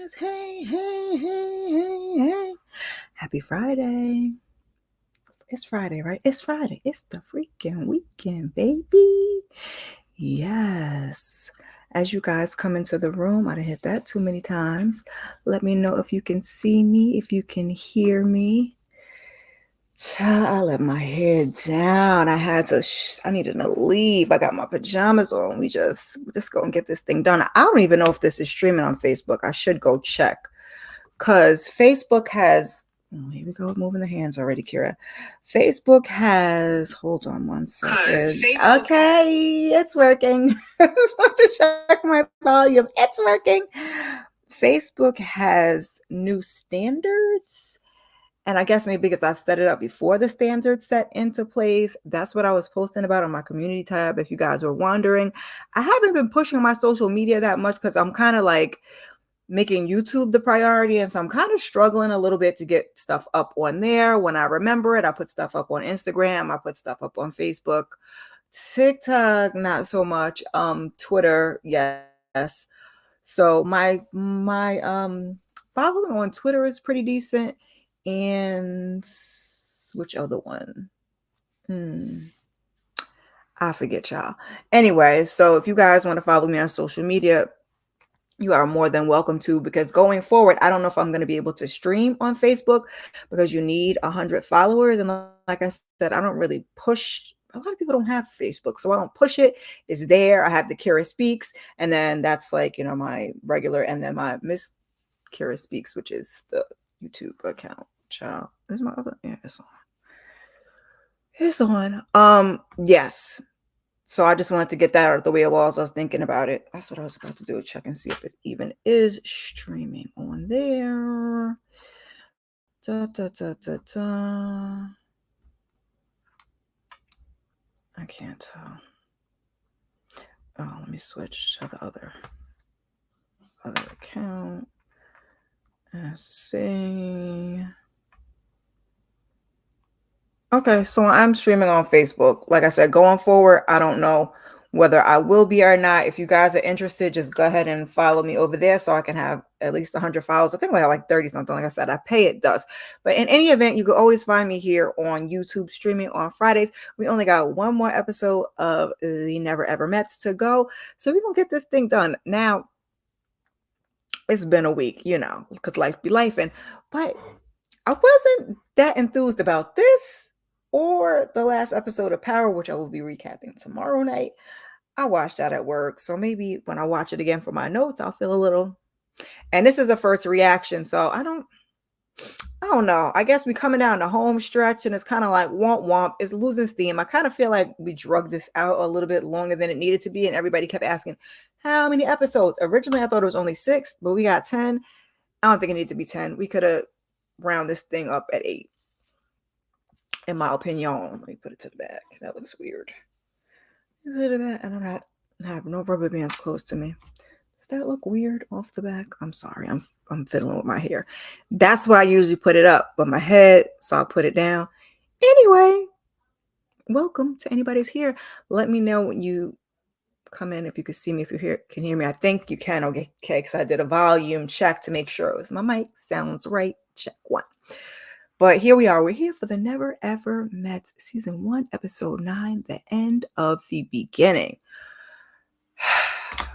guys. Hey. Happy Friday. It's Friday, right? It's Friday. It's the freaking weekend, baby. Yes. As you guys come into the room, I done hit that too many times. Let me know if you can see me, if you can hear me. Child, I let my hair down. I needed to leave. I got my pajamas on. We just gonna get this thing done. I don't even know if this is streaming on Facebook. I should go check. Because Facebook has, here we go, moving the hands already, Kira. Facebook has, hold on one second. Okay, it's working. I just want to check my volume. It's working. Facebook has new standards. And I guess maybe because I set it up before the standards set into place. That's what I was posting about on my community tab. If you guys were wondering, I haven't been pushing my social media that much because I'm kind of like making YouTube the priority. And so I'm kind of struggling a little bit to get stuff up on there. When I remember it, I put stuff up on Instagram. I put stuff up on Facebook. TikTok, not so much. Twitter, yes. So my following on Twitter is pretty decent. And which other one? I forget, y'all. Anyway, so if you guys want to follow me on social media, you are more than welcome to, because going forward, I don't know if I'm going to be able to stream on Facebook because you need 100 followers. And like I said, I don't really push. A lot of people don't have Facebook, so I don't push it. It's there. I have the Kira Speaks, and then that's like, my regular, and then my Miss Kira Speaks, which is the YouTube account. Child, is my other? Yeah, it's on. It's on. Yes. So I just wanted to get that out of the way while I was thinking about it. That's what I was about to do. Check and see if it even is streaming on there. I can't tell. Oh, let me switch to the other account. Let's see. Okay, so I'm streaming on Facebook. Like I said, going forward, I don't know whether I will be or not. If you guys are interested, just go ahead and follow me over there so I can have at least 100 followers. I think I have like 30 something. Like I said, I pay it does. But in any event, you can always find me here on YouTube streaming on Fridays. We only got one more episode of the Never Ever Mets to go. So we're going to get this thing done. Now, it's been a week, because life be lifing. But I wasn't that enthused about this or the last episode of Power, which I will be recapping tomorrow night. I watched that at work, so maybe when I watch it again for my notes, I'll feel a little. And this is a first reaction, so I don't know. I guess we coming down the home stretch, and it's kind of like womp. It's losing steam. I kind of feel like we drugged this out a little bit longer than it needed to be, and everybody kept asking how many episodes. Originally, I thought it was only 6, but we got 10. I don't think it needed to be 10. We could have round this thing up at 8. In my opinion. Let me put it to the back. That looks weird. I don't have no rubber bands close to me. Does that look weird off the back? I'm sorry. I'm fiddling with my hair. That's why I usually put it up, but my head, so I'll put it down. Anyway, welcome to anybody's here. Let me know when you come in, if you can see me, if you can hear me. I think you can. Okay, because I did a volume check to make sure it was my mic sounds right. Check 1. But here we are. We're here for the Never Ever Mets Season 1, Episode 9, the end of the beginning.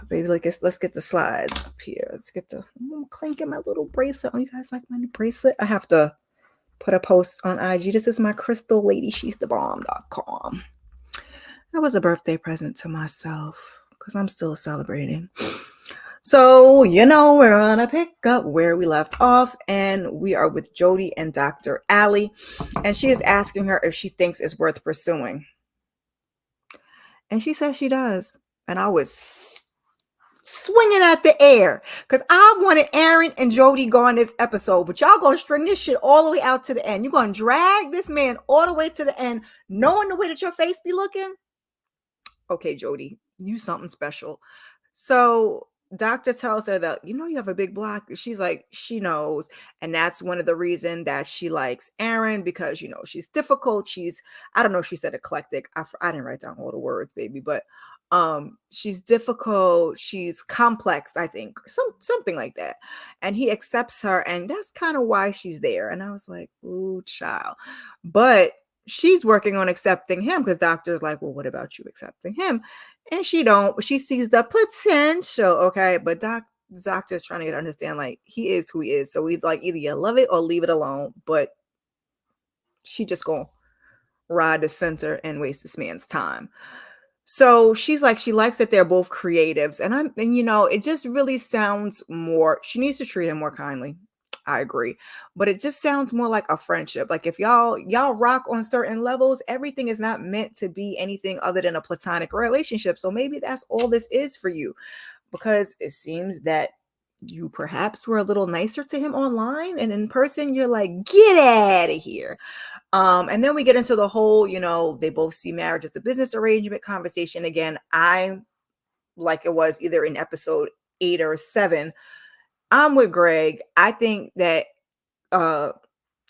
Baby, let's get the slides up here. I'm clanking my little bracelet. Oh, you guys like my new bracelet? I have to put a post on IG. This is my crystal lady. She's the bomb.com. That was a birthday present to myself because I'm still celebrating. So, we're going to pick up where we left off, and we are with Jody and Dr. Allie, and she is asking her if she thinks it's worth pursuing. And she says she does. And I was swinging at the air because I wanted Aaron and Jody go on this episode, but y'all going to string this shit all the way out to the end. You're going to drag this man all the way to the end, knowing the way that your face be looking. Okay, Jody, you something special. So doctor tells her that, you have a big block. She's like, she knows. And that's one of the reasons that she likes Aaron, because, she's difficult. I don't know if she said eclectic. I didn't write down all the words, baby. But She's difficult, she's complex, I think, or something like that. And he accepts her, and that's kind of why she's there. And I was like, ooh, child. But she's working on accepting him because doctor's like, well, what about you accepting him? And she don't, but she sees the potential. Okay. But doctor's trying to get her to understand, like, he is who he is. So we like either you love it or leave it alone. But she just gonna ride the center and waste this man's time. So she's like, she likes that they're both creatives. And it just really sounds more, she needs to treat him more kindly. I agree. But it just sounds more like a friendship. Like if y'all rock on certain levels, everything is not meant to be anything other than a platonic relationship. So maybe that's all this is for you, because it seems that you perhaps were a little nicer to him online, and in person you're like, get out of here. And then we get into the whole, they both see marriage as a business arrangement conversation. Again, I'm like it was either in episode 8 or 7. I'm with Greg. I think that uh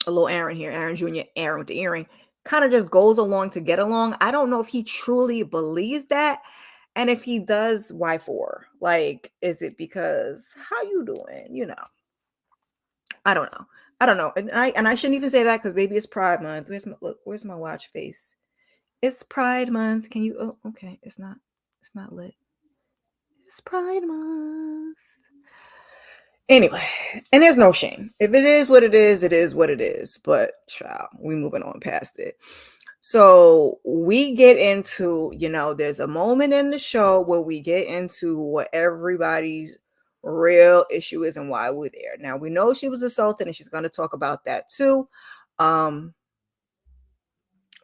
a little Aaron here, Aaron Jr., Aaron with the earring, kind of just goes along to get along. I don't know if he truly believes that. And if he does, why for? Like, is it because how you doing? I don't know. I don't know. And I shouldn't even say that because maybe it's Pride Month. Where's my watch face? It's Pride Month. Can you okay, it's not lit. It's Pride Month. Anyway, and there's no shame. If it is what it is, it is what it is. But child, we moving on past it. So we get into, there's a moment in the show where we get into what everybody's real issue is and why we're there. Now we know she was assaulted and she's going to talk about that too. Um,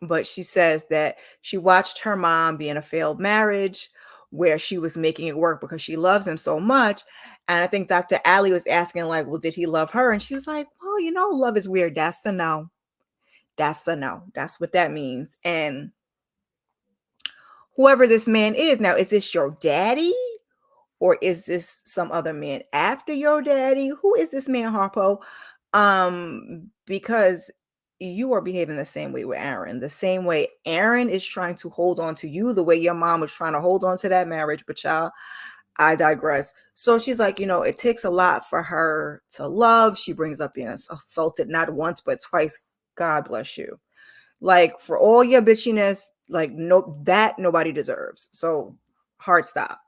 but she says that she watched her mom be in a failed marriage where she was making it work because she loves him so much. And I think Dr. Allie was asking, like, well, did he love her? And she was like, well, love is weird. That's a no. That's a no. That's what that means. And whoever this man is now, is this your daddy? Or is this some other man after your daddy? Who is this man, Harpo? Because you are behaving the same way with Aaron, the same way Aaron is trying to hold on to you, the way your mom was trying to hold on to that marriage. But y'all, I digress. So she's like, it takes a lot for her to love. She brings up being assaulted not once, but twice. God bless you. Like for all your bitchiness, like no, that nobody deserves. So hard stop.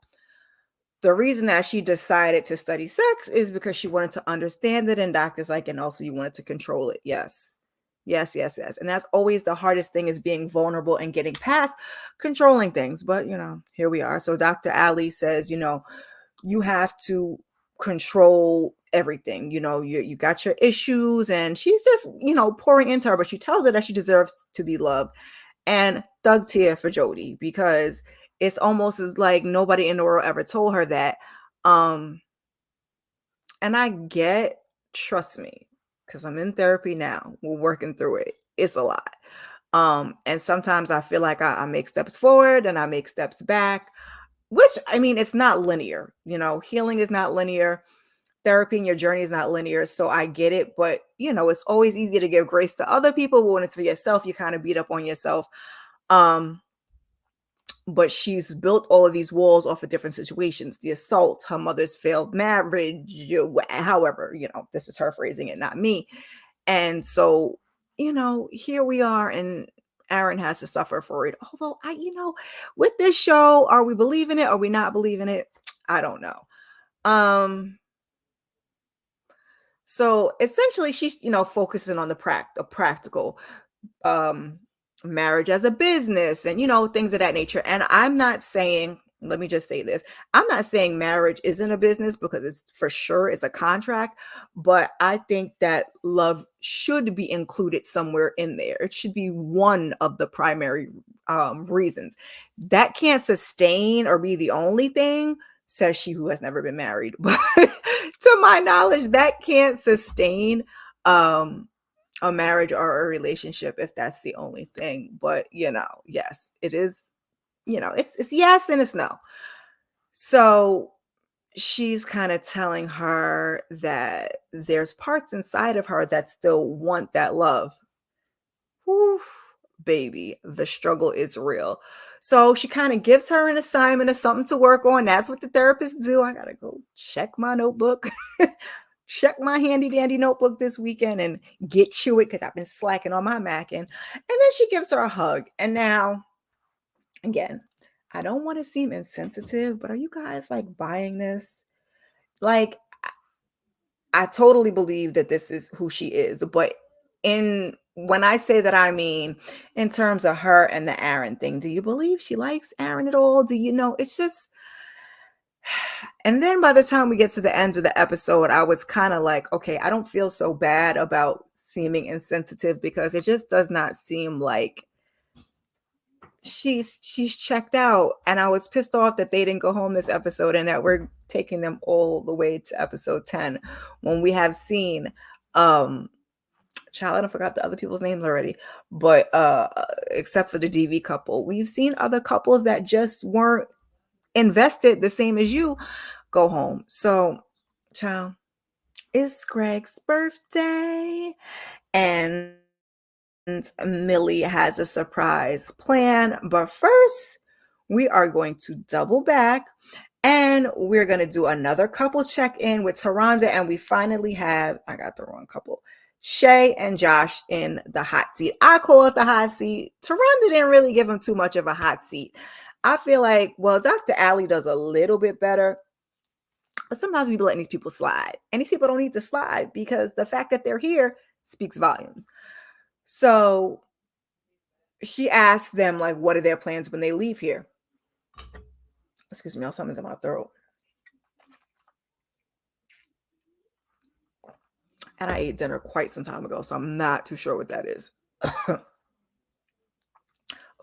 The reason that she decided to study sex is because she wanted to understand it, and doctors like, and also you wanted to control it. Yes. Yes, yes, yes. And that's always the hardest thing, is being vulnerable and getting past controlling things. But here we are. So Dr. Ali says, you have to control everything. You got your issues, and she's just, pouring into her, but she tells her that she deserves to be loved. And thug tear for Jody, because it's almost as like nobody in the world ever told her that. And I get, trust me, because I'm in therapy now. We're working through it. It's a lot. And sometimes I feel like I make steps forward and I make steps back, which, I mean, it's not linear. Healing is not linear. Therapy and your journey is not linear. So I get it. But, it's always easy to give grace to other people. But when it's for yourself, you kind of beat up on yourself. But she's built all of these walls off of different situations: the assault, her mother's failed marriage, however, this is her phrasing it, not me. And so, here we are, and Aaron has to suffer for it. Although with this show, are we believing it? Are we not believing it? I don't know. So essentially she's, focusing on the practical, um marriage as a business, and things of that nature. And I'm not saying, let me just say this, I'm not saying marriage isn't a business, because it's for sure it's a contract. But I think that love should be included somewhere in there. It should be one of the primary reasons. That can't sustain or be the only thing, says she who has never been married. But to my knowledge, that can't sustain a marriage or a relationship if that's the only thing. But yes, it is. It's yes and it's no. So she's kind of telling her that there's parts inside of her that still want that love. Whew, baby, the struggle is real. So she kind of gives her an assignment or something to work on. That's what the therapists do. I gotta go check my notebook, check my handy dandy notebook this weekend and get to it because I've been slacking on my Mackin. And then she gives her a hug. And now, again, I don't want to seem insensitive, but are you guys like buying this? Like, I totally believe that this is who she is, but in when I say that, I mean in terms of her and the Aaron thing. Do you believe she likes Aaron at all? Do you know? It's just, and then by the time we get to the end of the episode, I was kind of like, okay, I don't feel so bad about seeming insensitive because it just does not seem like she's checked out. And I was pissed off that they didn't go home this episode and that we're taking them all the way to episode 10 when we have seen child, I forgot the other people's names already, but except for the DV couple, we've seen other couples that just weren't invested the same as you go home. So, child, it's Greg's birthday, and Millie has a surprise plan. But first, we are going to double back and we're going to do another couple check-in with Taronda. And we finally have, I got the wrong couple, Shay and Josh in the hot seat. I call it the hot seat. Taronda didn't really give him too much of a hot seat. I feel like, well, Dr. Allie does a little bit better. But sometimes we be letting these people slide. And these people don't need to slide because the fact that they're here speaks volumes. So she asked them, like, what are their plans when they leave here? Excuse me, something's in my throat. And I ate dinner quite some time ago, so I'm not too sure what that is.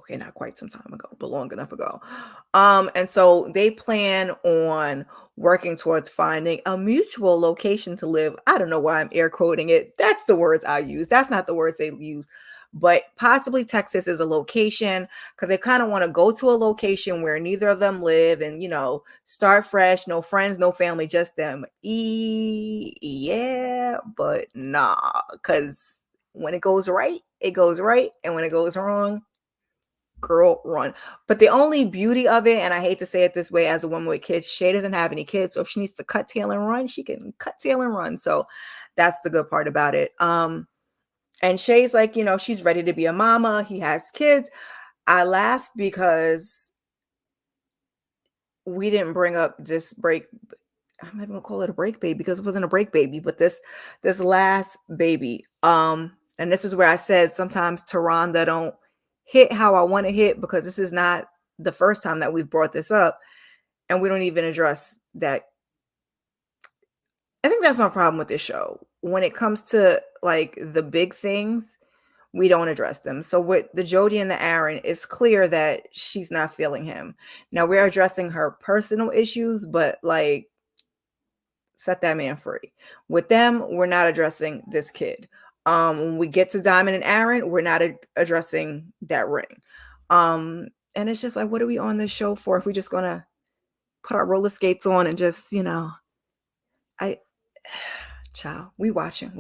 Okay, not quite some time ago, but long enough ago. And so they plan on working towards finding a mutual location to live. I don't know why I'm air quoting it. That's the words I use. That's not the words they use. But possibly Texas is a location because they kind of want to go to a location where neither of them live and, you know, start fresh, no friends, no family, just them. Yeah, but nah, because when it goes right, it goes right. And when it goes wrong, girl, run. But the only beauty of it, and I hate to say it this way as a woman with kids, Shay doesn't have any kids. So if she needs to cut tail and run, she can cut tail and run. So that's the good part about it. And Shay's like, you know, she's ready to be a mama. He has kids. I laughed because we didn't bring up this break. I'm not even gonna call it a break baby because it wasn't a break baby, but this last baby. And this is where I said sometimes Taronda don't hit how I want to hit because this is not the first time that we've brought this up, and we don't even address that. I think that's my problem with this show. When it comes to like the big things, we don't address them. So with the Jody and the Aaron, it's clear that she's not feeling him. Now we're addressing her personal issues, but like set that man free. With them, we're not addressing this kid. When we get to Diamond and Aaron, we're not addressing that ring. And it's just like, what are we on this show for if we're just gonna put our roller skates on and just, you know, child, we watching.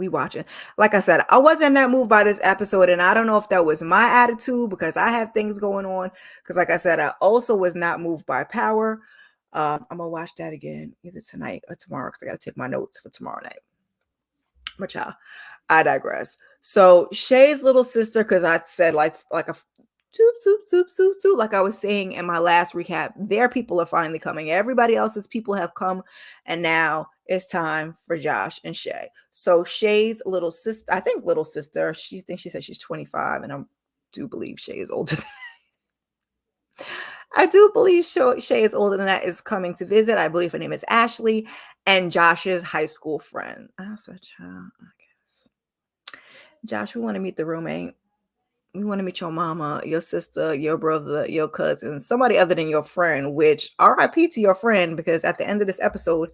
Like I said, I wasn't that moved by this episode, and I don't know if that was my attitude because I have things going on. Because like I said, I also was not moved by Power. I'm gonna watch that again either tonight or tomorrow because I gotta take my notes for tomorrow night. But child, I digress. So Shay's little sister, because I said like a soup, like I was saying in my last recap, their people are finally coming. Everybody else's people have come, and now it's time for Josh and Shay. So Shay's little sister, I think little sister, she said she's 25, and I do believe Shay is older. I do believe Shay is older than that, is coming to visit. I believe her name is Ashley, and Josh's high school friend. I said, child, I guess. Josh, we want to meet the roommate. We want to meet your mama, your sister, your brother, your cousin, somebody other than your friend, which RIP to your friend, because at the end of this episode,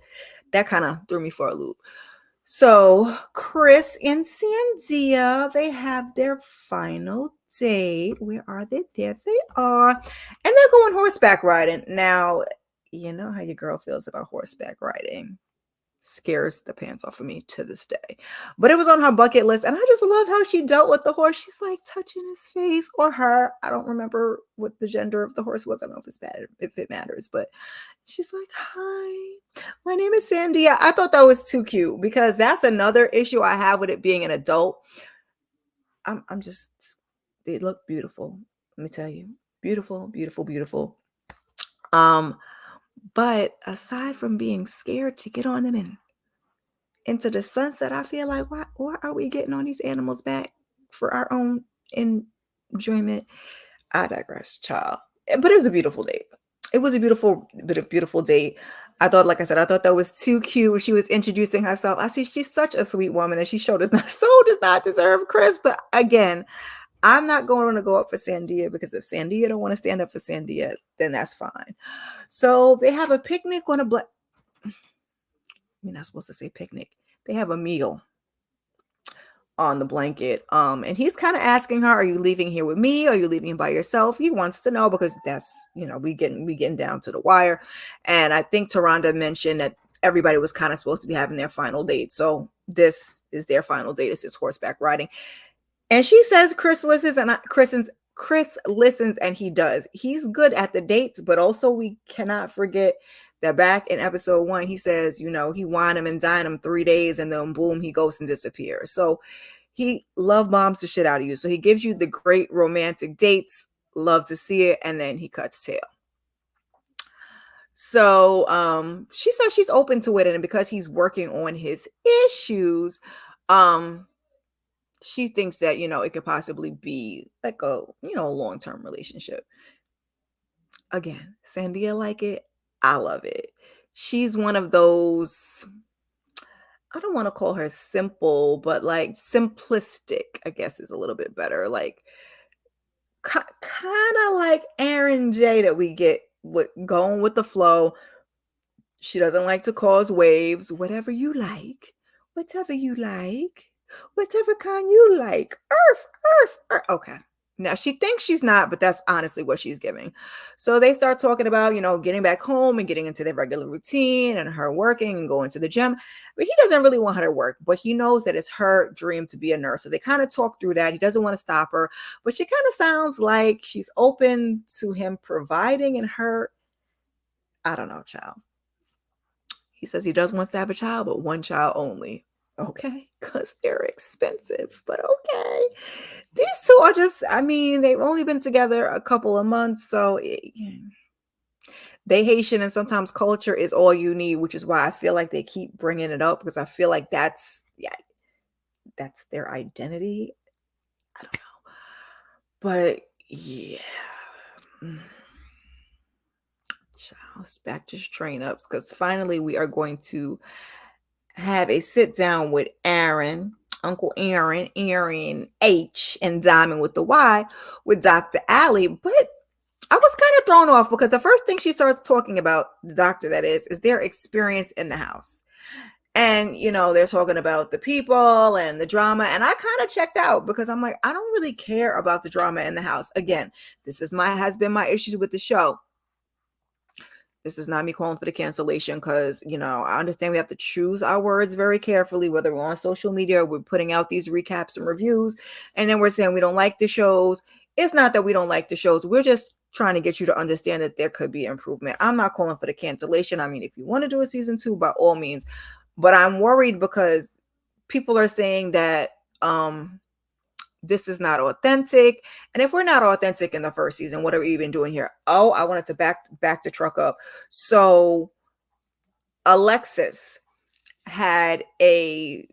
that kind of threw me for a loop. So Chris and Sandia, they have their final date. Where are they? There they are. And they're going horseback riding. Now, you know how your girl feels about horseback riding. scares the pants off of me to this day. But it was on her bucket list, and I just love how she dealt with the horse. She's like touching his face, or her. I don't remember what the gender of the horse was. I don't know if it's bad, if it matters, but she's like, "Hi, my name is Sandia." I thought that was too cute because that's another issue I have with it being an adult. I'm just, they look beautiful. Let me tell you, beautiful, beautiful, beautiful. But aside from being scared to get on them and into the sunset, I feel like why are we getting on these animals back for our own enjoyment? I digress, child. But it was a beautiful date. It was a beautiful date. I thought, like I said, I thought that was too cute when she was introducing herself. I see she's such a sweet woman, and she showed us not so does not deserve Chris. But again, I'm not going to go up for Sandia because if Sandia don't want to stand up for Sandia, then that's fine. So they have a picnic on a you're not supposed to say picnic. They have a meal on the blanket. And he's kind of asking her, "Are you leaving here with me? Are you leaving by yourself?" He wants to know because that's, we getting down to the wire. And I think Taronda mentioned that everybody was kind of supposed to be having their final date. So this is their final date. It's his horseback riding. And she says Chris listens, and Chris listens, and he does. He's good at the dates, but also we cannot forget that back in episode 1, he says, he wine him and dine him 3 days, and then boom, he goes and disappears. So he love bombs the shit out of you. So he gives you the great romantic dates, love to see it, and then he cuts tail. So she says she's open to it, and because he's working on his issues, she thinks that, it could possibly be like a, long-term relationship. Again, Sandia like it. I love it. She's one of those, I don't want to call her simple, but like simplistic, I guess is a little bit better. Like kind of like Aaron J that we get with going with the flow. She doesn't like to cause waves. Whatever you like. Whatever you like. Whatever kind you like. Earth. Okay. Now she thinks she's not, but that's honestly what she's giving. So they start talking about, getting back home and getting into their regular routine and her working and going to the gym. But he doesn't really want her to work, but he knows that it's her dream to be a nurse. So they kind of talk through that. He doesn't want to stop her, but she kind of sounds like she's open to him providing, and her, I don't know, child. He says he does want to have a child, but one child only. Okay, because they're expensive, but okay. These two are just, they've only been together a couple of months, so they Haitian, and sometimes culture is all you need, which is why I feel like they keep bringing it up, because I feel like that's their identity. I don't know. But yeah. Let's back this train up, because finally we are going to have a sit down with Aaron, Uncle Aaron H, and Diamond with the Y, with Dr. Allie. But I was kind of thrown off because the first thing she starts talking about, the doctor that is their experience in the house. And, they're talking about the people and the drama. And I kind of checked out because I'm like, I don't really care about the drama in the house. Again, this has been my issues with the show. This is not me calling for the cancellation because, I understand we have to choose our words very carefully, whether we're on social media or we're putting out these recaps and reviews, and then we're saying we don't like the shows. It's not that we don't like the shows. We're just trying to get you to understand that there could be improvement. I'm not calling for the cancellation. If you want to do a season 2, by all means. But I'm worried because people are saying that this is not authentic. And if we're not authentic in the first season, what are we even doing here? Oh, I wanted to back the truck up. So Alexis had a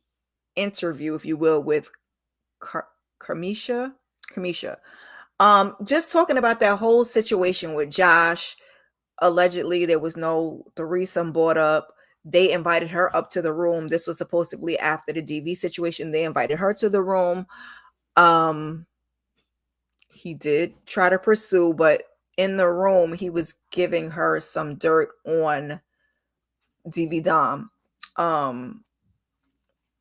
interview, if you will, with Camisha. Just talking about that whole situation with Josh. Allegedly, there was no threesome brought up. They invited her up to the room. This was supposedly after the DV situation. They invited her to the room. He did try to pursue, but in the room, he was giving her some dirt on DV Dom.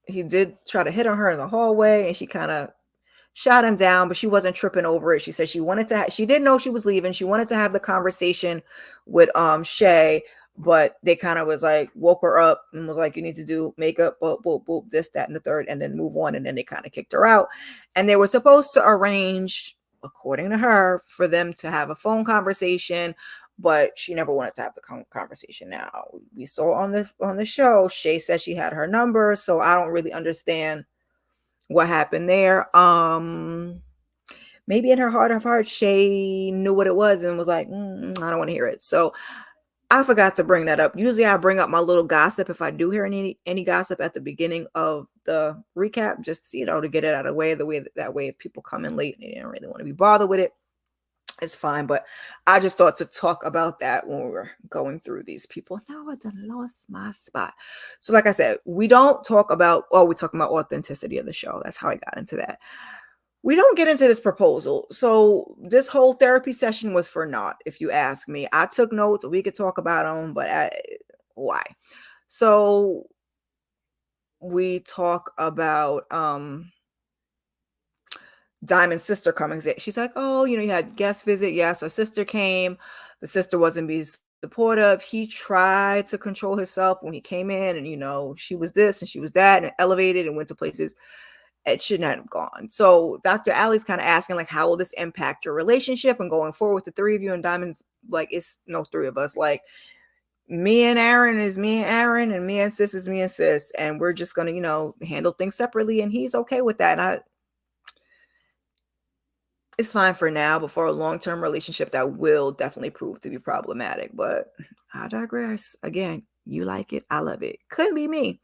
He did try to hit on her in the hallway, and she kind of shot him down, but she wasn't tripping over it. She said she wanted to she didn't know she was leaving. She wanted to have the conversation with Shay, but they kind of was like woke her up and was like, you need to do makeup, boop, boop, boop, this, that, and the third, and then move on. And then they kind of kicked her out. And they were supposed to arrange, according to her, for them to have a phone conversation, but she never wanted to have the conversation. Now we saw on the show, Shay said she had her number, so I don't really understand what happened there. Maybe in her heart of hearts, Shay knew what it was and was like, I don't want to hear it. So I forgot to bring that up. Usually I bring up my little gossip if I do hear any gossip at the beginning of the recap, just, to get it out of the way, that way if people come in late and they didn't really want to be bothered with it, it's fine. But I just thought to talk about that when we were going through these people. Now I done lost my spot. So like I said, we don't talk about, we're talking about authenticity of the show. That's how I got into that. We don't get into this proposal. So this whole therapy session was for naught, if you ask me. I took notes. We could talk about them, but why? So we talk about Diamond's sister coming. She's like, you had guest visit. Yes, her sister came. The sister wasn't being supportive. He tried to control himself when he came in, and she was this and she was that, and elevated and went to places it shouldn't have gone. So Dr. Allie's kind of asking, like, how will this impact your relationship and going forward with the three of you? And Diamond's like, it's no three of us. Like, me and Aaron is me and Aaron, and me and Sis is me and Sis. And we're just going to, handle things separately. And he's okay with that. And it's fine for now, but for a long-term relationship, that will definitely prove to be problematic. But I digress. Again, you like it, I love it. Couldn't be me.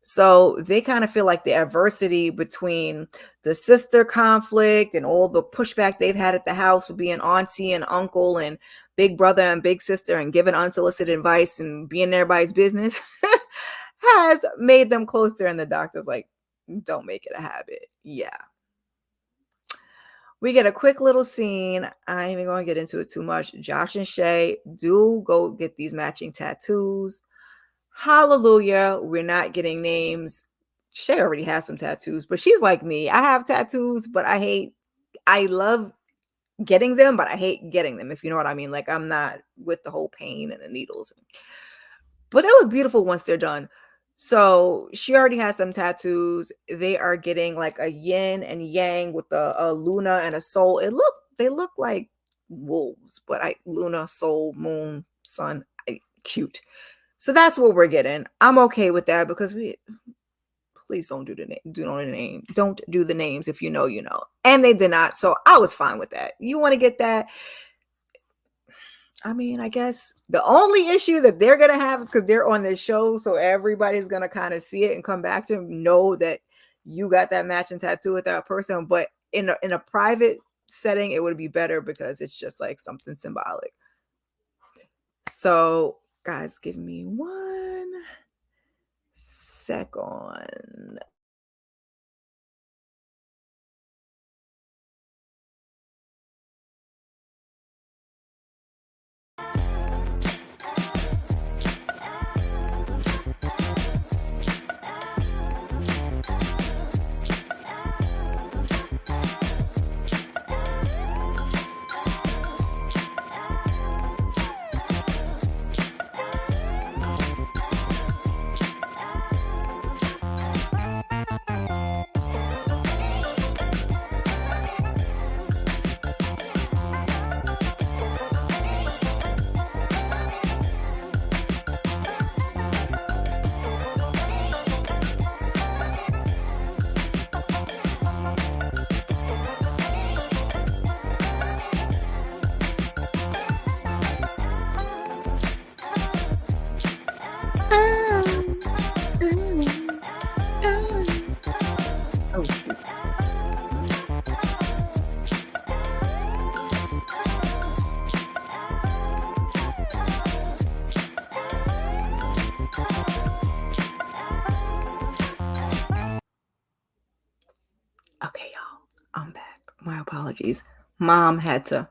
So they kind of feel like the adversity between the sister conflict and all the pushback they've had at the house with being auntie and uncle and big brother and big sister and giving unsolicited advice and being in everybody's business has made them closer. And the doctor's like, don't make it a habit. Yeah. We get a quick little scene. I ain't even going to get into it too much. Josh and Shay do go get these matching tattoos. Hallelujah. We're not getting names. Shay already has some tattoos, but she's like me. I have tattoos, but I love getting them, but I hate getting them, if you know what I mean. Like, I'm not with the whole pain and the needles. But it was beautiful once they're done. So she already has some tattoos. They are getting like a yin and yang with a Luna and a soul. They look like wolves, but Luna, soul, moon, sun, cute. So that's what we're getting. I'm okay with that because please don't do Don't do the names. If you know, you know. And they did not. So I was fine with that. You want to get that? I mean, I guess the only issue that they're going to have is because they're on this show. So everybody's going to kind of see it and come back to them, know that you got that matching tattoo with that person. But in a private setting, it would be better because it's just like something symbolic. So guys, give me 1 second. Oh, shoot. Okay, y'all, I'm back. My apologies. Mom had to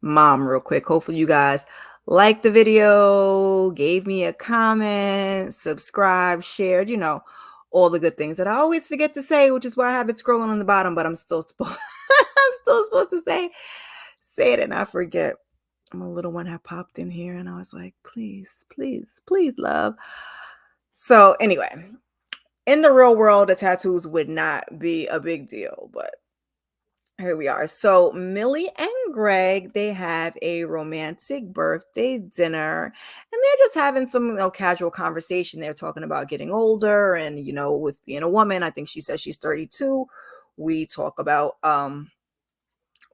real quick. Hopefully you guys liked the video, gave me a comment, subscribe, shared, all the good things that I always forget to say, which is why I have it scrolling on the bottom, but I'm still supposed to say it and I forget. My little one had popped in here and I was like, please, please, please, love. So anyway, in the real world, the tattoos would not be a big deal, but here we are. So Millie and Greg, they have a romantic birthday dinner and they're just having some, casual conversation. They're talking about getting older and, with being a woman, I think she says she's 32. We talk about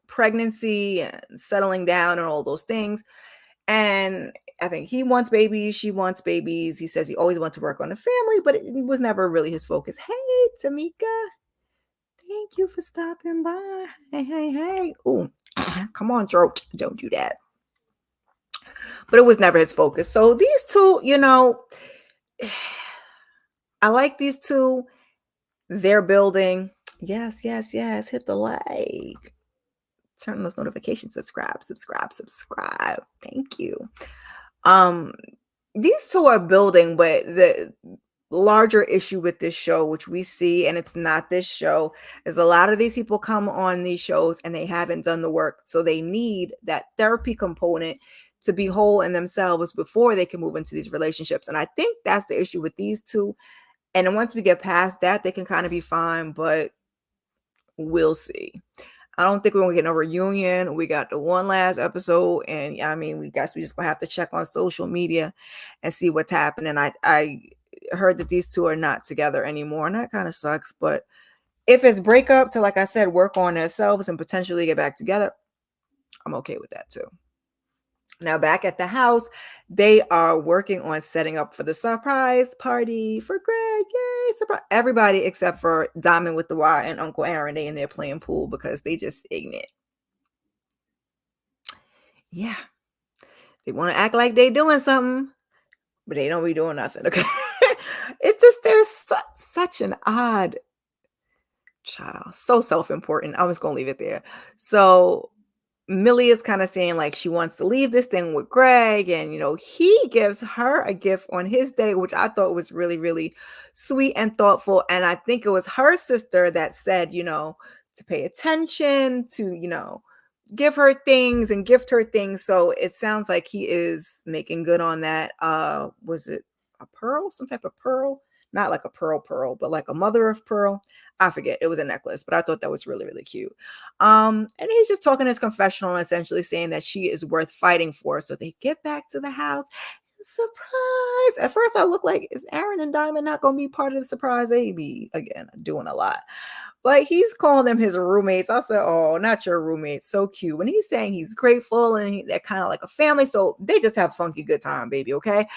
pregnancy and settling down and all those things. And I think he wants babies, she wants babies. He says he always wants to work on the family, but it was never really his focus. Hey, Tamika, thank you for stopping by. Hey, hey, hey. Ooh, come on, throat. Don't do that. But it was never his focus. So these two, I like these two. They're building. Yes, yes, yes. Hit the like. Turn on those notifications. Subscribe, subscribe, subscribe. Thank you. These two are building, but the larger issue with this show, which we see, and it's not this show, is a lot of these people come on these shows and they haven't done the work. So they need that therapy component to be whole in themselves before they can move into these relationships. And I think that's the issue with these two. And then once we get past that, they can kind of be fine, but we'll see. I don't think we're gonna get no reunion. We got the one last episode, and we just gonna have to check on social media and see what's happening. I heard that these two are not together anymore, and that kind of sucks. But if it's breakup to, like I said, work on themselves and potentially get back together, I'm okay with that too. Now back at the house, they are working on setting up for the surprise party for Greg. Yay, surprise. Everybody except for Diamond with the Y and Uncle Aaron, they in there playing pool because they just ignorant. Yeah. They want to act like they doing something, but they don't be doing nothing, okay? It's just there's such an odd child. So self-important. I'm just gonna leave it there. So Millie is kind of saying like she wants to leave this thing with Greg, and he gives her a gift on his day, which I thought was really, really sweet and thoughtful. And I think it was her sister that said, to pay attention, to give her things and gift her things. So it sounds like he is making good on that. Was it a pearl? Some type of pearl? Not like a pearl, but like a mother of pearl. I forget. It was a necklace, but I thought that was really, really cute. And he's just talking his confessional and essentially saying that she is worth fighting for. So they get back to the house. Surprise! At first, I look like, is Aaron and Diamond not going to be part of the surprise? They be, again, doing a lot. But he's calling them his roommates. I said, oh, not your roommates. So cute. When he's saying he's grateful and they're kind of like a family. So they just have funky good time, baby, okay?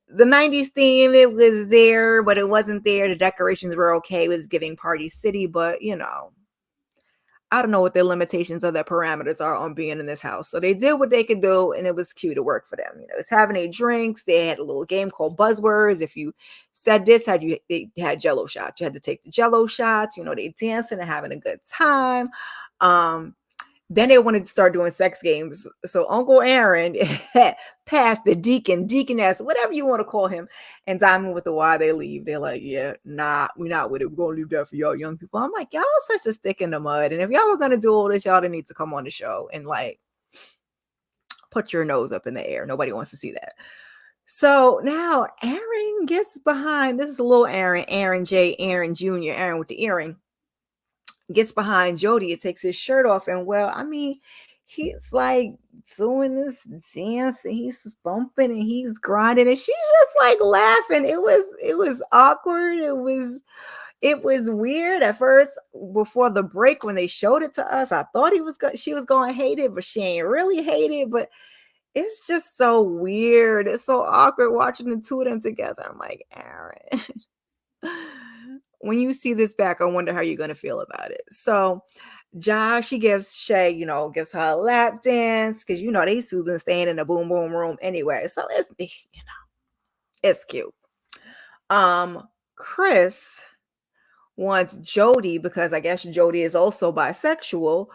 The 90s theme, it was there, but it wasn't there. The decorations were okay. It was giving Party City, but I don't know what their limitations or their parameters are on being in this house. So they did what they could do, and it was cute to work for them. It's having a drinks. They had a little game called Buzzwords. If you said this, they had Jello shots. You had to take the Jello shots. They dancing and having a good time. Then they wanted to start doing sex games. So Uncle Aaron passed the deaconess, whatever you want to call him, and Diamond with the Y, they leave. They're like, yeah, nah, we're not with it. We're going to leave that for y'all young people. I'm like, y'all such a stick in the mud. And if y'all were going to do all this, y'all didn't need to come on the show and put your nose up in the air. Nobody wants to see that. So now Aaron gets behind. This is a little Aaron J. Aaron Jr., Aaron with the earring. Gets behind Jody and takes his shirt off. And he's like doing this dance and he's bumping and he's grinding and she's just like laughing. It was awkward. It was weird at first. Before the break, when they showed it to us, I thought she was going to hate it, but she ain't really hate it. But it's just so weird. It's so awkward watching the two of them together. I'm like, Aaron. When you see this back, I wonder how you're going to feel about it. So Josh, he gives Shay, gives her a lap dance because, they still been staying in the boom boom room anyway. So it's cute. Chris wants Jody, because I guess Jody is also bisexual,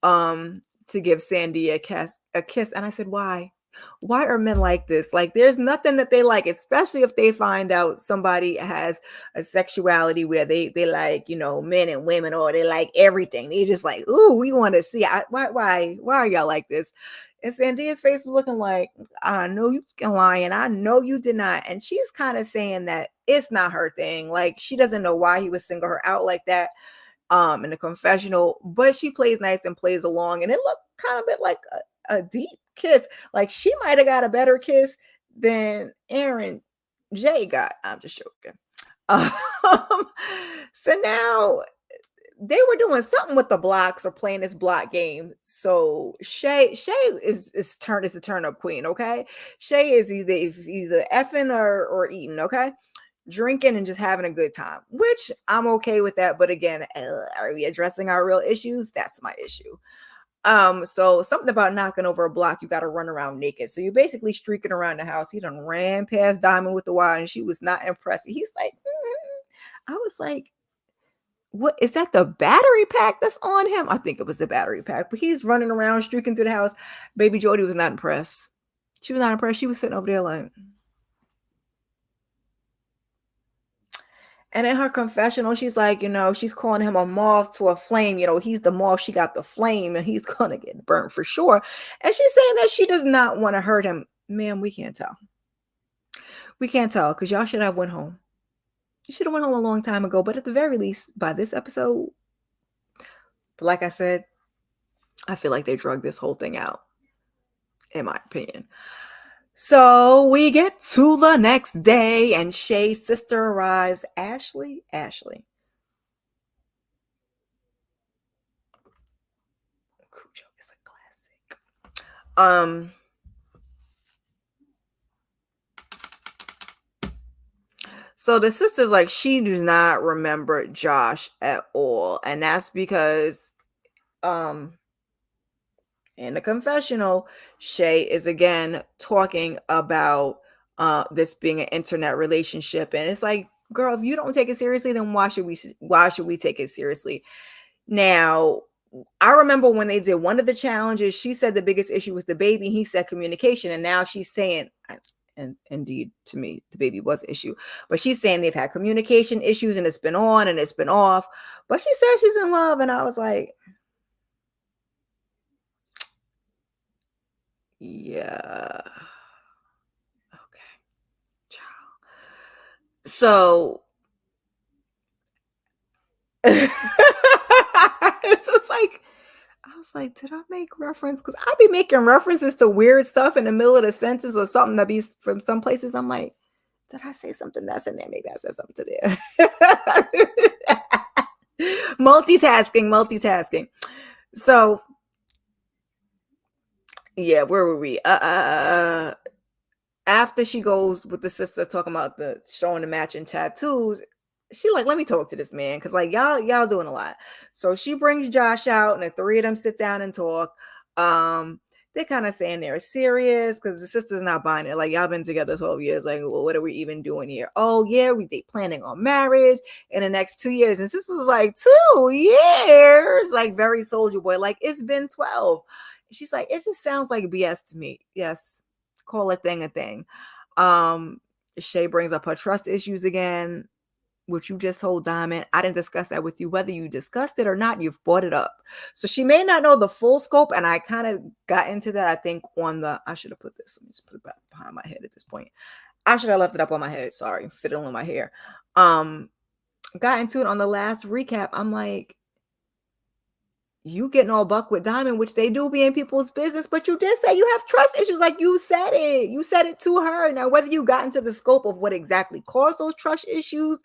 to give Sandy a kiss. And I said, why? Why are men like this? Like, there's nothing that they like, especially if they find out somebody has a sexuality where they like, men and women, or they like everything. They just like, ooh, we want to see. Why are y'all like this? And Zandia's face was looking like, I know you fucking lying. I know you did not. And she's kind of saying that it's not her thing. Like she doesn't know why he would single her out like that in the confessional, but she plays nice and plays along. And it looked kind of bit like a deep kiss. Like she might have got a better kiss than Aaron J got. I'm just joking. Um, so now they were doing something with the blocks or playing this block game. So Shay is the turn up queen. Okay, Shay is either effing or eating. Okay, drinking and just having a good time, which I'm okay with that. But again, are we addressing our real issues? That's my issue. So something about knocking over a block, you got to run around naked. So you're basically streaking around the house. He done ran past Diamond with the wire, and she was not impressed. He's like, I was like, what is that? The battery pack that's on him? I think it was the battery pack, but he's running around streaking through the house. Baby Jody was not impressed. She was not impressed. She was sitting over there like, and in her confessional, she's like, she's calling him a moth to a flame. He's the moth, she got the flame, and he's gonna get burnt for sure. And she's saying that she does not want to hurt him. Ma'am, we can't tell. We can't tell because y'all should have went home. You should have went home a long time ago. But at the very least, by this episode, like I said, I feel like they drug this whole thing out, in my opinion. So we get to the next day, and Shay's sister arrives. Ashley. Cujo is a classic. So the sister's like, she does not remember Josh at all. And that's because in the confessional, Shay is again talking about this being an internet relationship. And it's like, girl, if you don't take it seriously, then why should we take it seriously? Now, I remember when they did one of the challenges, she said the biggest issue was the baby. He said communication. And now she's saying, and indeed, to me, the baby was an issue. But she's saying they've had communication issues and it's been on and it's been off. But she said she's in love. And I was like, yeah. Okay. Child. So it's just like, I was like, did I make reference? Because I be making references to weird stuff in the middle of the sentence or something that be from some places. I'm like, did I say something that's in there? Maybe I said something to there. multitasking. So yeah, where were we? After she goes with the sister talking about the showing the matching tattoos, she like, let me talk to this man because like y'all doing a lot. So she brings Josh out, and the three of them sit down and talk. They're kind of saying they're serious because the sister's not buying it. Like, y'all been together 12 years. Like, well, what are we even doing here? Oh, yeah, they planning on marriage in the next 2 years. And sister's like, 2 years? Like, very soldier boy. Like, it's been 12. She's like, it just sounds like BS to me. Yes, call a thing a thing. Shay brings up her trust issues again, which you just told Diamond. I didn't discuss that with you. Whether you discussed it or not, you've brought it up. So she may not know the full scope. And I kind of got into that, I think, I should have put this. Let me just put it back behind my head at this point. I should have left it up on my head. Sorry, fiddling my hair. Got into it on the last recap. I'm like, you getting all buck with Diamond, which they do be in people's business, but you did say you have trust issues. Like you said it to her. Now, whether you got into the scope of what exactly caused those trust issues,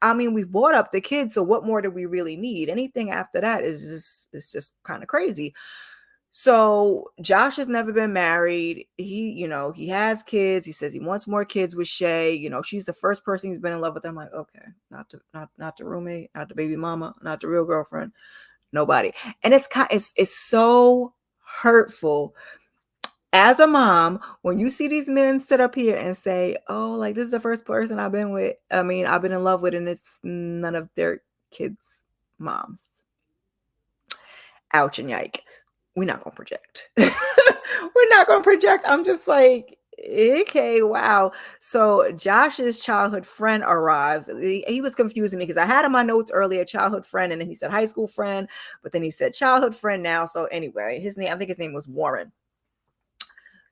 I mean, we brought up the kids, so what more do we really need? Anything after that is just kind of crazy. So Josh has never been married. He has kids. He says he wants more kids with Shay. She's the first person he's been in love with. I'm like, okay, not the roommate, not the baby mama, not the real girlfriend, nobody. And it's so hurtful as a mom, when you see these men sit up here and say, oh, like this is the first person I've been in love with, and it's none of their kids' moms. Ouch and yike. We're not going to project. We're not going to project. I'm just like, okay, wow. So Josh's childhood friend arrives. He was confusing me because I had in my notes earlier childhood friend, and then he said high school friend, but then he said childhood friend now. So anyway, I think his name was Warren.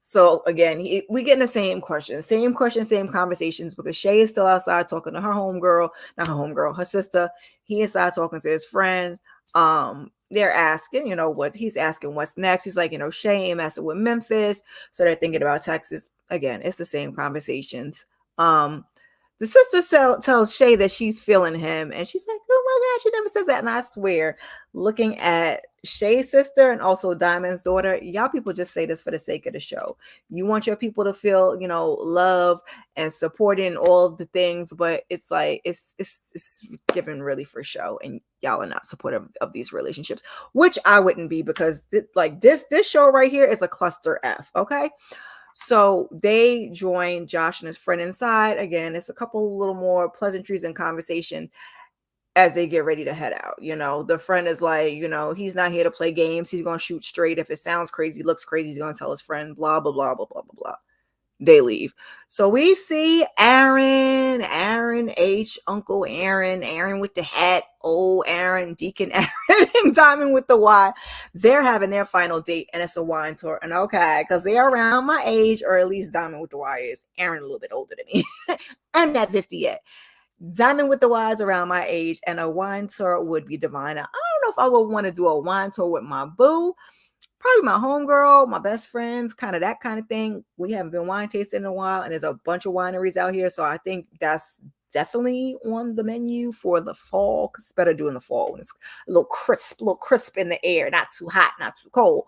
So again, we getting the same questions, same conversations, because Shay is still outside talking to her homegirl, not her homegirl, her sister. He inside talking to his friend. They're asking, what he's asking, what's next. He's like, Shay ain't messing with Memphis, so they're thinking about Texas. Again, it's the same conversations. The sister tells Shay that she's feeling him, and she's like, oh my God, she never says that. And I swear, looking at Shay's sister and also Diamond's daughter, y'all people just say this for the sake of the show. You want your people to feel, love and supporting all the things, but it's like, it's given really for show, and y'all are not supportive of these relationships, which I wouldn't be, because this show right here is a cluster F, okay? So they join Josh and his friend inside. Again, it's a couple little more pleasantries and conversation as they get ready to head out. The friend is like, he's not here to play games. He's going to shoot straight. If it sounds crazy, looks crazy, he's going to tell his friend, blah, blah, blah, blah, blah, blah, blah. They leave. So we see Aaron H, Uncle Aaron with the hat, old Aaron, Deacon Aaron, and Diamond with the Y. They're having their final date, and it's a wine tour. And okay, because they're around my age, or at least Diamond with the Y is. Aaron a little bit older than me. I'm not 50 yet. Diamond with the Y is around my age, and a wine tour would be divine. Now, I don't know if I would want to do a wine tour with my boo. Probably my homegirl, my best friends, kind of that kind of thing. We haven't been wine tasting in a while, and there's a bunch of wineries out here. So I think that's definitely on the menu for the fall, because it's better doing the fall when it's a little crisp in the air, not too hot, not too cold.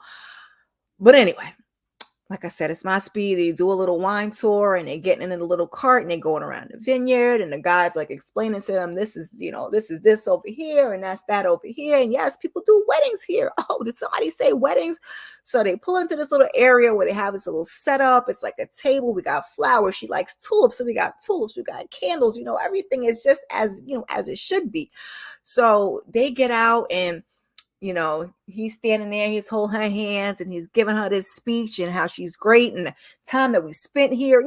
But anyway, like I said, it's my speed. They do a little wine tour, and they're getting in a little cart, and they're going around the vineyard, and the guy's like explaining to them, this is this over here, and that's that over here. And yes, people do weddings here. Oh, did somebody say weddings? So they pull into this little area where they have this little setup. It's like a table. We got flowers. She likes tulips. So we got tulips. We got candles. Everything is just as it should be. So they get out, and he's standing there, he's holding her hands, and he's giving her this speech and how she's great, and the time that we spent here,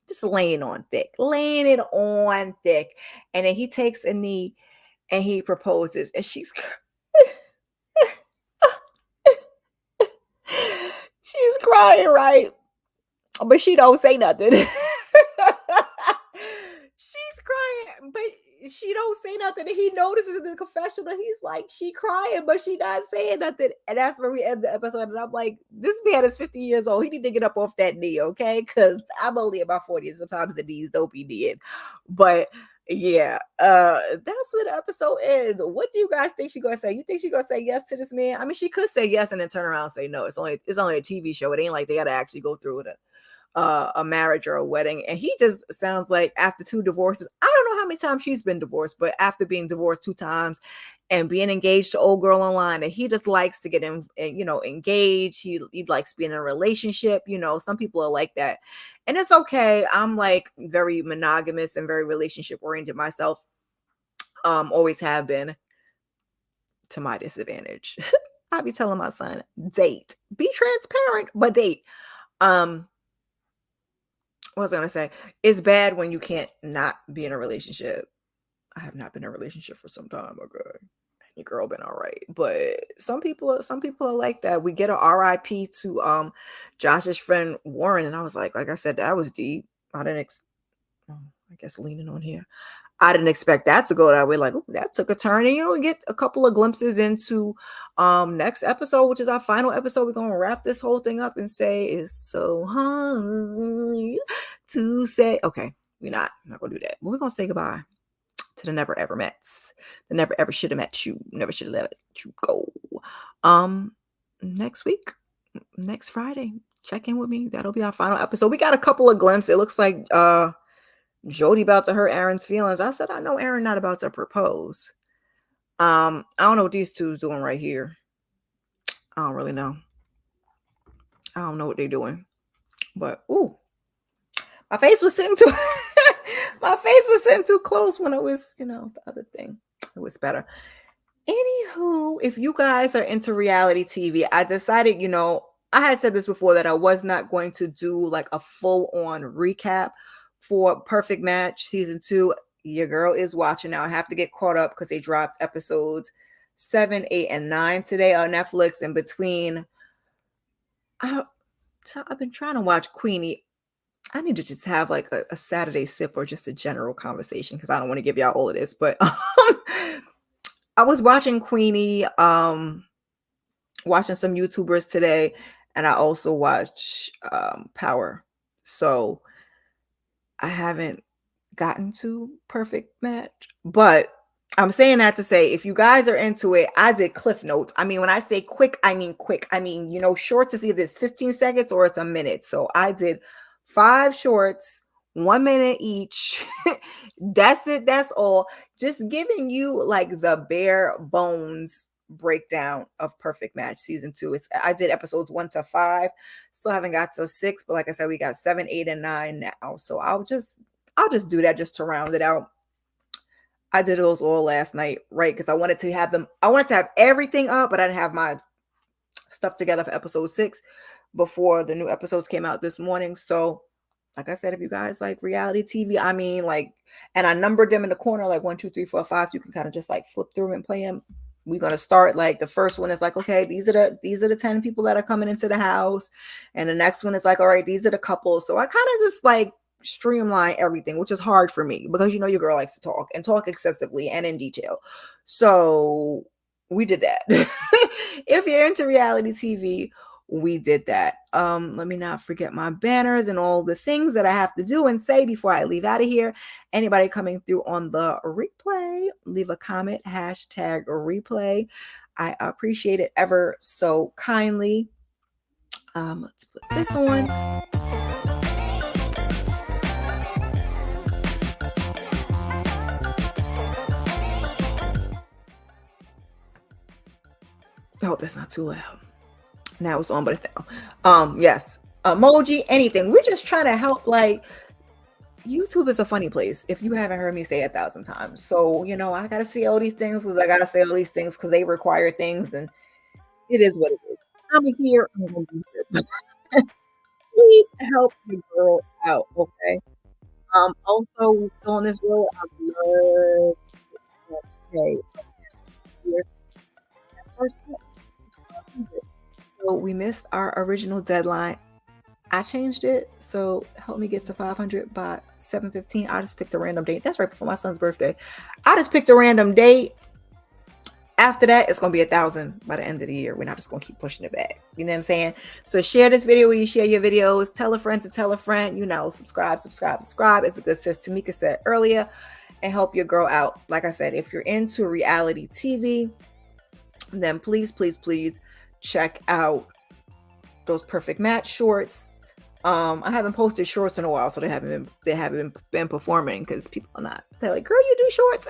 just laying it on thick. And then he takes a knee and he proposes, and she's crying, right? But she don't say nothing. She's crying, but she don't say nothing, and he notices in the confessional. He's like, she crying, but she not saying nothing. And that's where we end the episode. And I'm like, this man is 50 years old. He need to get up off that knee, okay? Because I'm only about 40, and sometimes the knees don't be needed. But yeah, that's where the episode ends. What do you guys think she's gonna say? You think she's gonna say yes to this man? I mean, she could say yes and then turn around and say no. It's only a TV show. It ain't like they gotta actually go through with it. A marriage or a wedding. And he just sounds like, after 2 divorces, I don't know how many times she's been divorced, but after being divorced 2 times and being engaged to old girl online, and he just likes to get engaged. He likes being in a relationship. Some people are like that, and it's okay. I'm like very monogamous and very relationship oriented myself. Always have been, to my disadvantage. I be telling my son, date, be transparent, but date. What was I gonna say? It's bad when you can't not be in a relationship. I have not been in a relationship for some time, okay. And your girl been all right. But some people are like that. We get a RIP to Josh's friend Warren, and I was like I said, that was deep. I guess leaning on here. I didn't expect that to go that way. Like, ooh, that took a turn. And we get a couple of glimpses into next episode, which is our final episode. We're gonna wrap this whole thing up and say it's so hard to say. Okay, I'm not gonna do that. But we're gonna say goodbye to the never ever Mets. The never ever should have met you. Never should have let you go. Next week, next Friday, check in with me. That'll be our final episode. We got a couple of glimpses. It looks like Jody about to hurt Aaron's feelings. I said, I know Aaron not about to propose. I don't know what these two's doing right here. I don't really know. I don't know what they're doing. But ooh, my face was sitting too close when it was, the other thing. It was better. Anywho, if you guys are into reality TV, I decided, I had said this before, that I was not going to do like a full-on recap for Perfect Match season 2. Your girl is watching now. I have to get caught up because they dropped episodes 7, 8, and 9 today on Netflix. And between I've been trying to watch Queenie. I need to just have like a Saturday sip or just a general conversation because I don't want to give y'all all of this. But I was watching Queenie, watching some YouTubers today, and I also watch Power. So I haven't gotten to Perfect Match, but I'm saying that to say if you guys are into it, I did cliff notes. I mean, when I say quick, I mean quick. I mean, shorts is either it's 15 seconds or it's a minute. So I did 5 shorts, 1 minute each. That's it. That's all. Just giving you like the bare bones breakdown of Perfect Match season 2. I did episodes 1 to 5. Still haven't got to 6, but like I said, we got 7, 8, and 9 now. So I'll just do that just to round it out. I did those all last night, right? Because I wanted to have everything up, but I didn't have my stuff together for episode 6 before the new episodes came out this morning. So, like I said, if you guys like reality TV, I mean, like, and I numbered them in the corner, like 1, 2, 3, 4, 5, so you can kind of just like flip through them and play them. We're gonna start like the first one is like, okay, these are the 10 people that are coming into the house, and the next one is like, all right, these are the couples. So I kind of just like streamline everything, which is hard for me because your girl likes to talk and talk excessively and in detail. So we did that. If you're into reality TV, we did that. Let me not forget my banners and all the things that I have to do and say before I leave out of here. Anybody coming through on the replay, leave a comment, hashtag replay. I appreciate it ever so kindly. Let's put this on. I hope that's not too loud. Now it's on, but it's down. Yes. Emoji, anything. We're just trying to help. Like, YouTube is a funny place, if you haven't heard me say 1,000 times. So, I gotta say all these things because they require things, and it is what it is. I'm here. I'm gonna be here. Please help your girl out, okay? Also, we still on this road. I love okay. So we missed our original deadline. I changed it, so help me get to 500 by 7:15. I just picked a random date. That's right before my son's birthday. I just picked a random date. After that, it's going to be 1,000 by the end of the year. We're not just going to keep pushing it back. You know what I'm saying? So share this video when you share your videos. Tell a friend to tell a friend. Subscribe. As a good sis Tamika said earlier, and help your girl out. Like I said, if you're into reality TV, then please check out those Perfect Match shorts. I haven't posted shorts in a while, so they haven't been performing because people are not. They're like, girl, you do shorts?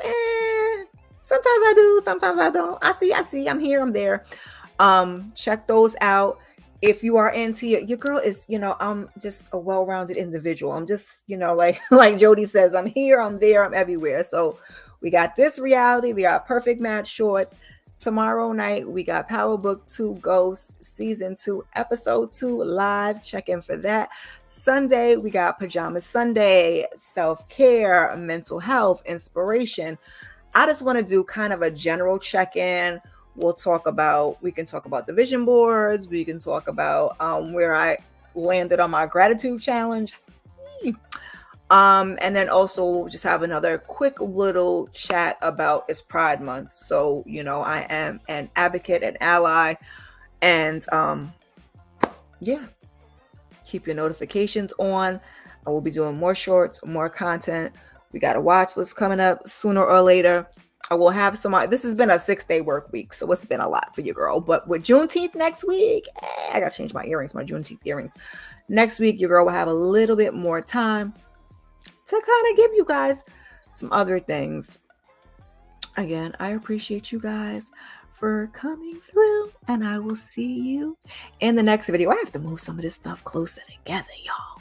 Sometimes I do, sometimes I don't. I see. I'm here, I'm there. Check those out. If you are into your girl is, I'm just a well-rounded individual. I'm just, like Jody says, I'm here, I'm there, I'm everywhere. So we got this reality, we got Perfect Match shorts. Tomorrow night, we got Power Book 2 Ghost Season 2, Episode 2 live. Check in for that. Sunday, we got Pajama Sunday, self-care, mental health, inspiration. I just want to do kind of a general check-in. We can talk about the vision boards. We can talk about where I landed on my gratitude challenge. And then also just have another quick little chat about it's Pride Month. So, I am an advocate, an ally, and keep your notifications on. I will be doing more shorts, more content. We got a watch list coming up sooner or later. I will have this has been a 6-day work week, so it's been a lot for your girl. But with Juneteenth next week, I got to change my Juneteenth earrings. Next week, your girl will have a little bit more time to kind of give you guys some other things. Again, I appreciate you guys for coming through, and I will see you in the next video. I have to move some of this stuff closer together, y'all.